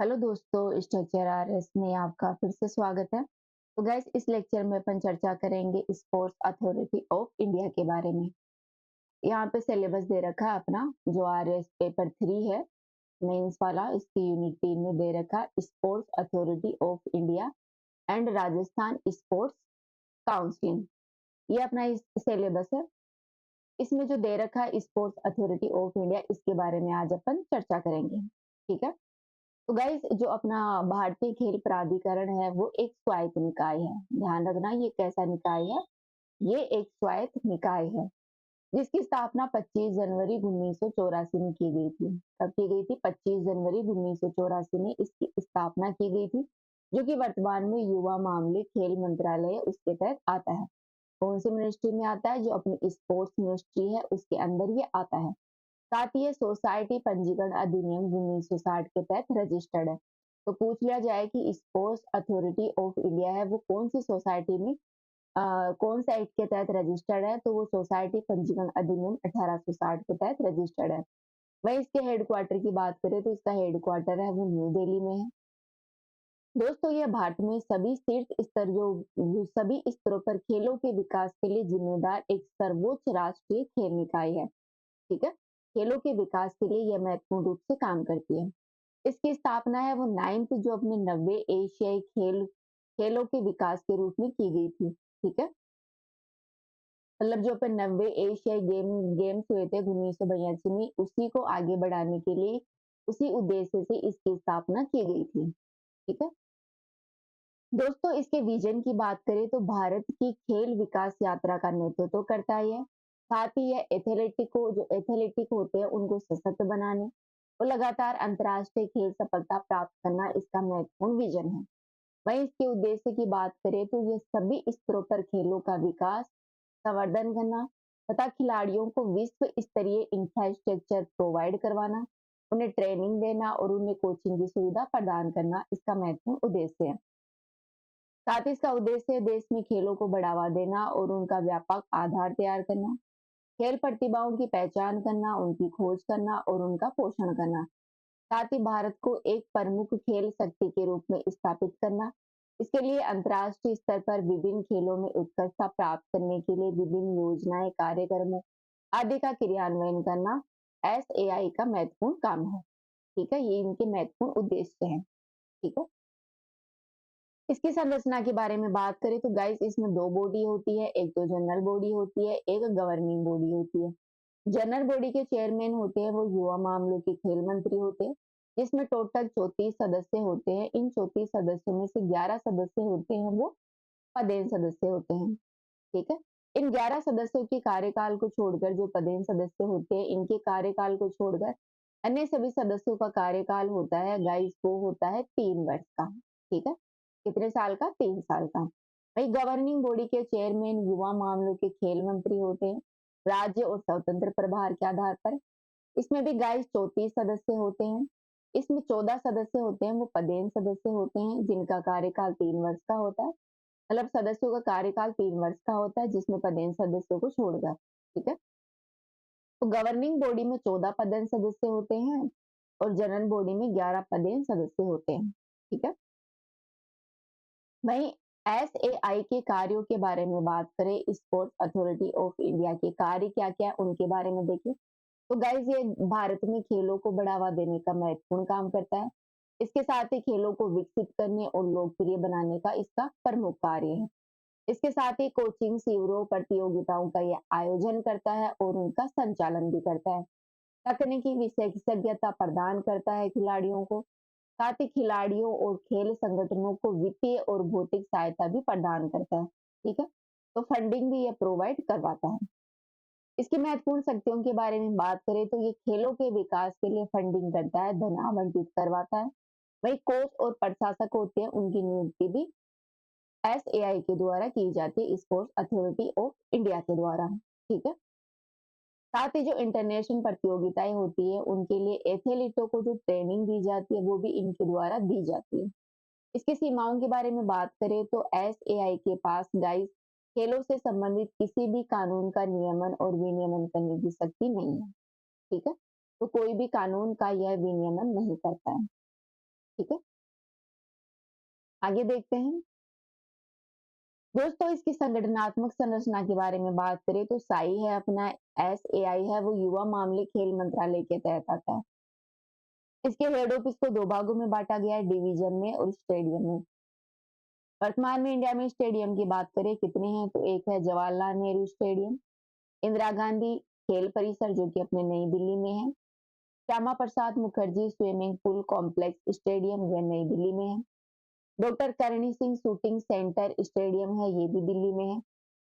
Hello दोस्तों, structure RS में आपका फिर से स्वागत है। तो गाइस, इस लेक्चर में अपन चर्चा करेंगे स्पोर्ट्स अथॉरिटी ऑफ इंडिया के बारे में। यहाँ पे सिलेबस दे रखा है अपना, जो आरएस पेपर 3 है, मेंस वाला। इसकी यूनिट 3 में दे रखा sports authority of India and Rajasthan sports council. ये अपना इस सिलेबस है। इसमें जो दे रखा है स्पोर्ट्स अथॉरिटी ऑफ इंडिया, इसके बारे में आज अपन चर्चा करेंगे। ठीक है। तो गाइस, जो अपना भारतीय खेल प्राधिकरण है वो एक स्वायत्त निकाय है। ध्यान रखना, ये कैसा निकाय है? ये एक स्वायत्त निकाय है जिसकी स्थापना 25 जनवरी 1984 में की गई थी। कब की गई थी? 25 जनवरी 1984 में इसकी स्थापना की गई थी, जो कि वर्तमान में युवा मामले खेल मंत्रालय उसके तहत आता है। कौन सी मिनिस्ट्री में आता है? जो अपनी स्पोर्ट्स मिनिस्ट्री है उसके अंदर ये आता है। साथ ही ये सोसाइटी पंजीकरण अधिनियम 1960 के तहत रजिस्टर्ड है। तो पूछ लिया जाए कि स्पोर्ट्स अथॉरिटी ऑफ इंडिया है वो कौन सी सोसाइटी में कौन सा एक्ट के तहत रजिस्टर्ड है, तो वो सोसाइटी पंजीकरण अधिनियम 1860 के तहत रजिस्टर्ड है। वहीं इसके हेडक्वार्टर की बात करें तो इसका हेडक्वार्टर है वो न्यू दिल्ली में है। दोस्तों, ये भारत में सभी शीर्ष स्तर जो सभी स्तरों पर खेलों के विकास के लिए जिम्मेदार एक सर्वोच्च राष्ट्रीय खेल निकाय है। ठीक है। खेलों के विकास के लिए यह महत्वपूर्ण रूप से काम करती है। इसकी स्थापना है वो 9th जो अपने 90 एशियाई खेलों के विकास के रूप में की गई थी। ठीक है। मतलब जो अपन 90 एशियाई गेम्स हुए थे 1982 में, उसी को आगे बढ़ाने के लिए उसी उद्देश्य से इसकी स्थापना की गई थी। ठीक है। दोस्तों, इसके विजन की बात करें तो भारत की खेल विकास यात्रा का नेतृत्व करता है। साथ ही यह एथलेटिक होते हैं उनको सशक्त बनाने और लगातार अंतर्राष्ट्रीय खेल सफलता प्राप्त करना इसका महत्वपूर्ण विजन है। वहीं इसके उद्देश्य की बात करें तो ये सभी स्तरों पर खेलों का विकास, संवर्धन करना तथा खिलाड़ियों को विश्व स्तरीय इंफ्रास्ट्रक्चर प्रोवाइड करवाना, उन्हें ट्रेनिंग देना और उन्हें कोचिंग की सुविधा प्रदान करना इसका महत्वपूर्ण उद्देश्य है। साथ ही इसका उद्देश्य है देश में खेलों को बढ़ावा देना और उनका व्यापक आधार तैयार करना, खेल प्रतिभाओं की पहचान करना, उनकी खोज करना और उनका पोषण करना। साथ ही भारत को एक प्रमुख खेल शक्ति के रूप में स्थापित करना। इसके लिए अंतर्राष्ट्रीय स्तर पर विभिन्न खेलों में उत्कृष्टता प्राप्त करने के लिए विभिन्न योजनाएं, कार्यक्रमों आदि का क्रियान्वयन करना एसएआई का महत्वपूर्ण काम है। ठीक है, ये इनके महत्वपूर्ण उद्देश्य है। ठीक है। इसकी संरचना के बारे में बात करें तो गाइस, इसमें दो बॉडी होती है। एक तो जनरल बॉडी होती है, एक गवर्निंग बॉडी होती है। जनरल बॉडी के चेयरमैन होते हैं वो युवा मामलों के खेल मंत्री होते हैं, जिसमें टोटल 34 सदस्य होते हैं। इन 34 सदस्यों में से 11 सदस्य होते हैं वो पदेन सदस्य होते हैं। ठीक है। इन 11 सदस्यों के कार्यकाल को छोड़कर, जो पदेन सदस्य होते हैं इनके कार्यकाल को छोड़कर अन्य सभी सदस्यों का कार्यकाल होता है गाइस, वो होता है 3 वर्ष का। ठीक है। कितने साल का? 3 साल का। वही गवर्निंग बॉडी के चेयरमैन युवा मामलों के खेल मंत्री होते हैं, राज्य और स्वतंत्र प्रभार के आधार पर। इसमें भी गाइस 34 सदस्य होते हैं। इसमें 14 सदस्य होते हैं वो पदेन सदस्य होते हैं, जिनका कार्यकाल 3 वर्ष का होता है। मतलब सदस्यों का कार्यकाल 3 वर्ष का होता है, जिसमें पदेन सदस्यों को छोड़कर। ठीक है। तो गवर्निंग बॉडी में 14 पदेन सदस्य होते हैं और जनरल बॉडी में 11 पदेन सदस्य होते हैं। ठीक है। वहीं एसएआई के कार्यों के बारे में बात करें, स्पोर्ट्स अथॉरिटी ऑफ इंडिया के कार्य क्या क्या उनके बारे में देखें, तो गाइज ये भारत में खेलों को बढ़ावा देने का महत्वपूर्ण काम करता है। इसके साथ ही खेलों को विकसित करने और लोकप्रिय बनाने का इसका प्रमुख कार्य है। इसके साथ ही कोचिंग शिविरों, प्रतियोगिताओं का यह आयोजन करता है और उनका संचालन भी करता है। तकनीकी विशेषज्ञता प्रदान करता है खिलाड़ियों को। साथ ही खिलाड़ियों और खेल संगठनों को वित्तीय और भौतिक सहायता भी प्रदान करता है। ठीक है। तो फंडिंग भी ये प्रोवाइड करवाता है। इसकी महत्वपूर्ण शक्तियों के बारे में बात करें तो ये खेलों के विकास के लिए फंडिंग करता है, धन आवंटित करवाता है। वही कोच और प्रशासक होते हैं, उनकी नियुक्ति भी एसएआई के द्वारा की जाती है, स्पोर्ट्स अथॉरिटी ऑफ इंडिया के द्वारा। ठीक है। साथ ही जो इंटरनेशनल प्रतियोगिताएं होती है उनके लिए एथलीटों को जो ट्रेनिंग दी जाती है वो भी इनके द्वारा दी जाती है। इसकी सीमाओं के बारे में बात करें तो एसएआई के पास गाइस खेलों से संबंधित किसी भी कानून का नियमन और विनियमन करने की शक्ति नहीं है। ठीक है। तो कोई भी कानून का यह विनियमन नहीं करता है। ठीक है, आगे देखते हैं। दोस्तों इसकी संगठनात्मक संरचना के बारे में बात करें तो साई है अपना, SAI है वो युवा मामले खेल मंत्रालय के तहत आता है। इसके हेड ऑफिस को दो भागों में बांटा गया है, डिवीजन में और स्टेडियम में। वर्तमान में इंडिया में स्टेडियम की बात करें कितने हैं तो एक है जवाहरलाल नेहरू स्टेडियम, इंदिरा गांधी खेल परिसर जो कि अपने नई दिल्ली में है, Shyama Prasad Mukherjee swimming pool complex stadium यह नई दिल्ली में है, doctor Karni Singh shooting centre stadium है ये भी दिल्ली में है,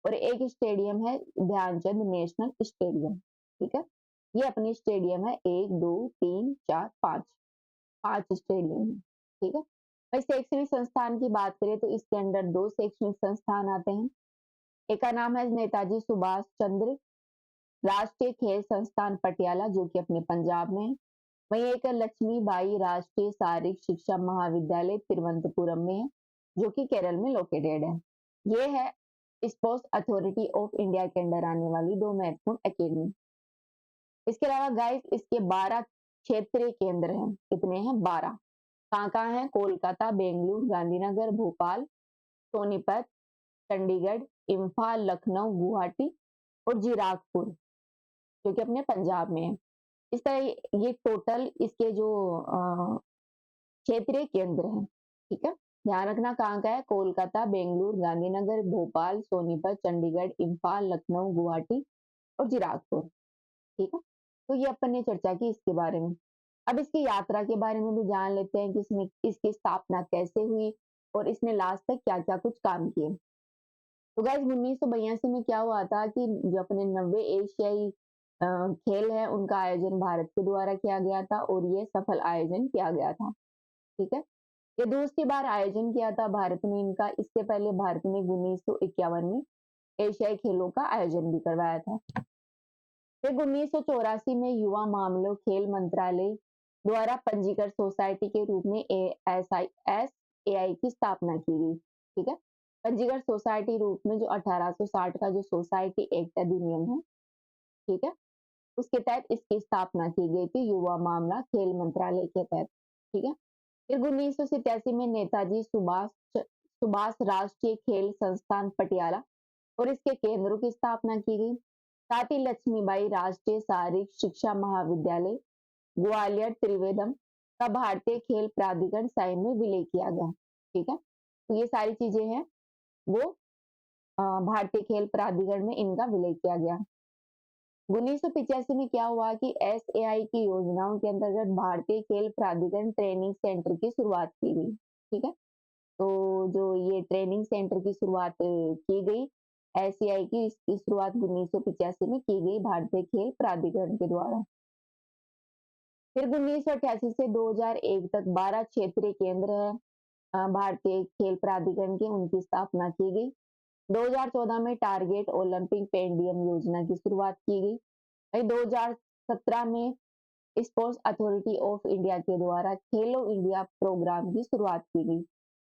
और एक स्टेडियम है ध्यानचंद नेशनल स्टेडियम। ठीक है, ये अपनी स्टेडियम है, 1 2 3 4 5, 5 स्टेडियम है। ठीक है, भाई शैक्षणिक संस्थान की बात करें तो इसके अंदर दो शैक्षणिक संस्थान आते हैं। एक का नाम है नेताजी सुभाष चंद्र राष्ट्रीय खेल संस्थान पटियाला जो कि अपने पंजाब में है। वहीं एक लक्ष्मीबाई राष्ट्रीय शारीरिक शिक्षा महाविद्यालय तिरुवनंतपुरम में है जो कि केरल में लोकेटेड है। ये है स्पोर्ट्स अथॉरिटी ऑफ इंडिया के अंडर आने वाली दो महत्वपूर्ण एकेडमी। इसके अलावा गाइस इसके 12 क्षेत्रीय केंद्र हैं। कितने हैं? 12। कहाँ हैं? कोलकाता, बेंगलुरु, गांधीनगर, भोपाल, सोनीपत, चंडीगढ़, इम्फाल, लखनऊ, गुवाहाटी और जीराकपुर जो कि अपने पंजाब में है। इस तरह ये टोटल इसके जो क्षेत्रीय केंद्र हैं। ठीक है, ध्यान रखना कहाँ का है? कोलकाता, बेंगलुरु, गांधीनगर, भोपाल, सोनीपत, चंडीगढ़, इम्फाल, लखनऊ, गुवाहाटी और जीराकपुर। ठीक है, तो ये अपन ने चर्चा की इसके बारे में। अब इसकी यात्रा के बारे में भी जान लेते हैं कि इसमें इसकी स्थापना कैसे हुई और इसने लास्ट तक क्या क्या कुछ काम किए। तो गाइस 1982 में क्या हुआ था कि जो अपने 90 एशियाई खेल है उनका आयोजन भारत के द्वारा किया गया था और ये सफल आयोजन किया गया था। ठीक है, ये दूसरी बार आयोजन किया था भारत ने इनका। इससे पहले भारत ने 1951 में एशियाई खेलों का आयोजन भी करवाया था। फिर 1984 में युवा मामलों खेल मंत्रालय द्वारा पंजीकृत सोसाइटी के रूप में SAI की स्थापना की गई। ठीक है, पंजीकृत सोसाइटी रूप में जो 1860 का जो सोसाइटी एक्ट अधिनियम है, ठीक है, उसके तहत इसकी स्थापना की गई थी युवा मामला खेल मंत्रालय के तहत। ठीक है, फिर 1987 में नेताजी सुभाष राष्ट्रीय खेल संस्थान पटियाला और इसके केंद्रों की स्थापना की गई। साथ ही लक्ष्मीबाई राष्ट्रीय शारीरिक शिक्षा महाविद्यालय ग्वालियर त्रिवेदम का भारतीय खेल प्राधिकरण साइन में विलय किया गया। ठीक है, तो ये सारी चीजें हैं वो भारतीय खेल प्राधिकरण में इनका विलय किया गया। 1985 में क्या हुआ कि SAI की योजनाओं के अंतर्गत भारतीय खेल प्राधिकरण ट्रेनिंग सेंटर की शुरुआत की गई। ठीक है, तो जो ये ट्रेनिंग सेंटर की शुरुआत की गई SAI की, इसकी शुरुआत 1985 में की गई भारतीय खेल प्राधिकरण के द्वारा। फिर 1988 से 2001 तक 12 क्षेत्रीय केंद्र है भारतीय खेल प्राधिकरण के, उनकी स्थापना की गई। 2014 में टारगेट ओलंपिक पेंडियम योजना की शुरुआत की गई। वही 2017 में स्पोर्ट्स अथॉरिटी ऑफ इंडिया के द्वारा खेलो इंडिया प्रोग्राम की शुरुआत की गई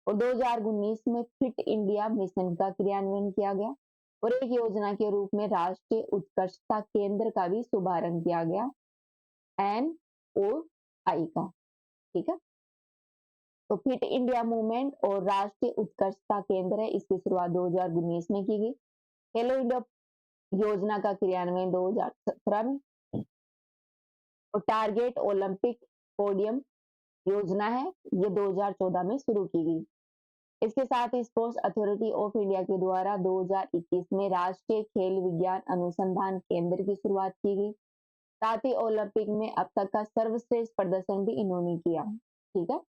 और 2019 में फिट इंडिया मिशन का क्रियान्वयन किया गया और एक योजना के रूप में राष्ट्रीय उत्कृष्टता केंद्र का भी शुभारंभ किया गया NOI का। ठीक है, तो फिट इंडिया मूवमेंट और राष्ट्रीय उत्कृष्टता केंद्र है, इसकी शुरुआत 2019 में की गई। खेलो इंडिया योजना का क्रियान्वयन 2017 में और टारगेट ओलंपिक पोडियम योजना है ये 2014 में शुरू की गई। इसके साथ ही स्पोर्ट्स अथॉरिटी ऑफ इंडिया के द्वारा 2021 में राष्ट्रीय खेल विज्ञान अनुसंधान केंद्र की शुरुआत की गई। साथ ही ओलंपिक में अब तक का सर्वश्रेष्ठ प्रदर्शन भी इन्होंने किया। ठीक है,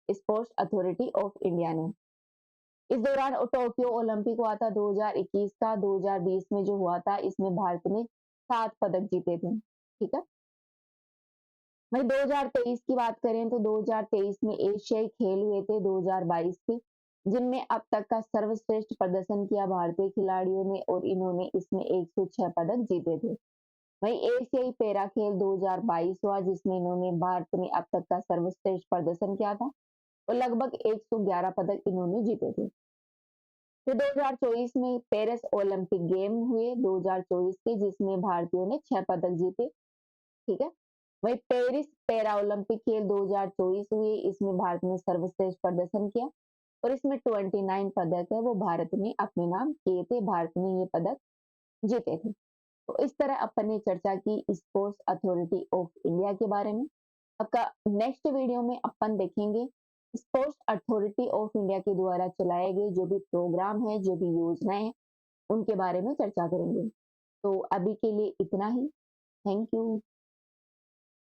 स्पोर्ट्स अथॉरिटी ऑफ इंडिया ने। इस दौरान टोक्यो ओलंपिक हुआ था 2021 का, 2020 में जो हुआ था इसमें भारत ने 7 पदक जीते थे। ठीक है, वही 2023 की बात करें तो 2023 में एशियाई खेल हुए थे 2022 के, जिनमें अब तक का सर्वश्रेष्ठ प्रदर्शन किया भारतीय खिलाड़ियों ने और इन्होंने इसमें 106 पदक जीते थे। वही एशियाई पैरा खेल 2022 हुआ जिसमें इन्होंने भारत ने अब तक का सर्वश्रेष्ठ प्रदर्शन किया था और लगभग 111 पदक इन्होंने जीते थे। फिर 2024 में पेरिस ओलंपिक गेम हुए 2024 के, जिसमें भारतीयों ने 6 पदक जीते। ठीक है, वहीं पेरिस पैरा ओलंपिक खेल 2024 हुए, इसमें भारत ने सर्वश्रेष्ठ प्रदर्शन किया और इसमें 29 पदक है वो भारत ने अपने नाम किए थे, भारत ने ये पदक जीते थे। तो इस तरह अपन ने चर्चा की स्पोर्ट्स अथॉरिटी ऑफ इंडिया के बारे में। आपका नेक्स्ट वीडियो में अपन देखेंगे स्पोर्ट्स अथॉरिटी ऑफ इंडिया के द्वारा चलाए गए जो भी प्रोग्राम है, जो भी योजनाएं हैं, उनके बारे में चर्चा करेंगे। तो अभी के लिए इतना ही। Thank you.